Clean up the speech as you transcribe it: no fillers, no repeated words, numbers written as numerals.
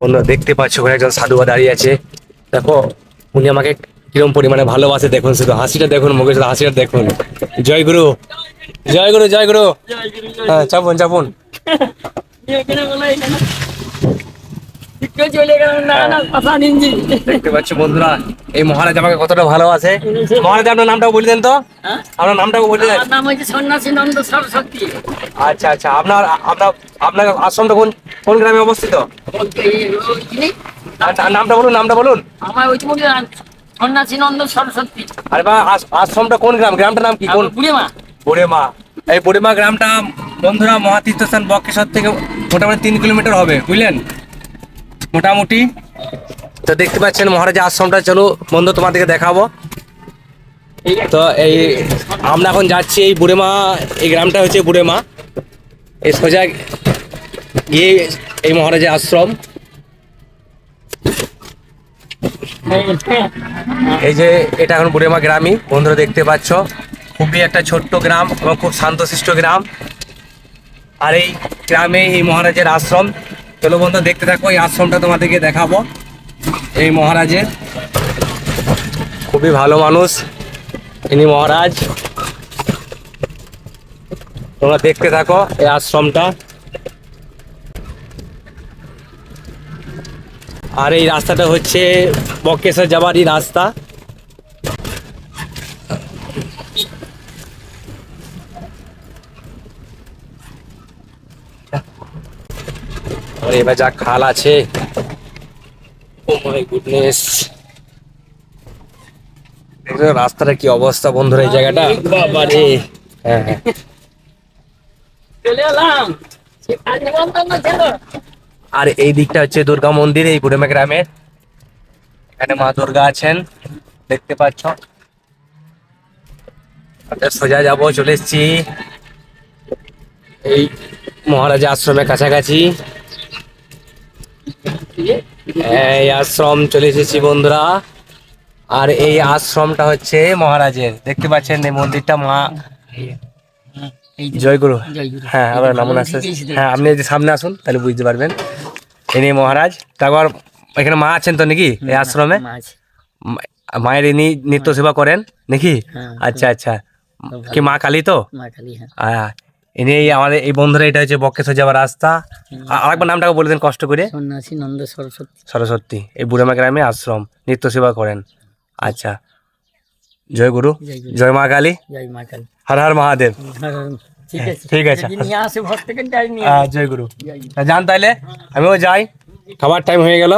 বন্ধুরা দেখতে পাচ্ছ ওখানে একজন সাধুবা দাঁড়িয়ে আছে। দেখো উনি আমাকে কিরম পরিমাণে ভালোবাসে, দেখুন শুধু হাসিটা দেখুন, মুখে শুধু হাসিটা দেখুন। জয় গুরু, জয় গুরু, জয় গুরু। হ্যাঁ, চাপুন চাপুন। দেখতে পাচ্ছ বন্ধুরা, এই মহারাজ আমাকে কতটা ভালোবাসে। মহারাজ আপনার নামটাও বলে দেন তো। আপনার নামটাও বলে দেন। নাম হচ্ছে সন্ন্যাসী নন্দ সরস্বতী। আচ্ছা আচ্ছা, আপনার আপনার আপনার আশ্রমটা কোন কোন গ্রামে অবস্থিত? নামটা বলুন, নামটা বলুন। আমার ওই সন্ন্যাসী নন্দ সরস্বতী। আরে বা আশ্রমটা কোন গ্রাম, গ্রামটার নাম কি? কোন? বুড়িমা। বুড়েমা। এই বুড়েমা গ্রামটা বন্ধুরা মহাতীর্থস্থান বক্রেশ্বর থেকে মোটামুটি 3 কিলোমিটার হবে, বুঝলেন, মোটামুটি। তো দেখতে পাচ্ছেন মহারাজা আশ্রমটা, চলো বন্ধু তোমাদেরকে দেখাবো। তো এই আমরা এখন যাচ্ছি এই বুড়েমা, এই গ্রামটা হচ্ছে বুড়েমা। এই সোজা গিয়ে এই মহারাজা আশ্রম। এই যে এটা এখন বুড়েমা গ্রামই বন্ধুরা দেখতে পাচ্ছ, খুবই একটা ছোট্ট গ্রাম এবং খুব শান্তশিষ্ট গ্রাম। আর এই গ্রামে এই মহারাজের আশ্রম। চলো বন্ধু দেখতে থাকো, এই আশ্রমটা তোমাদেরকে দেখাবো। এই মহারাজের খুবই ভালো মানুষ ইনি মহারাজ। তোমরা দেখতে থাকো এই আশ্রমটা। আর এই রাস্তাটা হচ্ছে বক্রেশ্বর যাবারই রাস্তা। আর এবার যা খাল আছে, ও মাই গুডনেস, রাস্তাটা কি অবস্থা বন্ধুরা এই জায়গাটা, বাবা রে। হ্যাঁ হ্যাঁ, চলে এলাম। আর এই দিকটা হচ্ছে দুর্গা মন্দির এই বুড়েমা গ্রামের। এখানে মা দুর্গা আছেন দেখতে পাচ্ছ। সোজা যাবো, চলে এসছি এই মহারাজা আশ্রমের কাছাকাছি। এই আশ্রম চলে এসেছি বন্ধুরা। আর এই আশ্রমটা হচ্ছে মহারাজের, দেখতে পাচ্ছেন এই মন্দিরটা মা জয়গুরু। হ্যাঁ, আবার নামুন আসতে। হ্যাঁ, আপনি যদি সামনে আসুন তাহলে বুঝতে পারবেন। ইনি মহারাজ। তারপর এখানে মা আছেন তো নাকি এই আশ্রমে? মায়ের ইনি নিত্য সেবা করেন নাকি? আচ্ছা আচ্ছা, কি মা কালী তো? ইনি আমাদের এই বন্ধুরা, এটা হচ্ছে বক্রেশ্বর যাওয়ার রাস্তা। আরেকবার নামটাকে বলে দেন কষ্ট করে। সন্ন্যাসী নন্দ সরস্বতী। সরস্বতী। এই বুড়ামা গ্রামে আশ্রম, নিত্য সেবা করেন। আচ্ছা, জয় গুরু, জয় মা কালী, জয় মা কালী, হর হর মহাদেব। ঠিক আছে, ঠিক আছে, নিয়ে আসে ভক্তকে যাই নিয়ে। জয় গুরু। যান তাইলে, আমিও যাই, খাবার টাইম হয়ে গেল।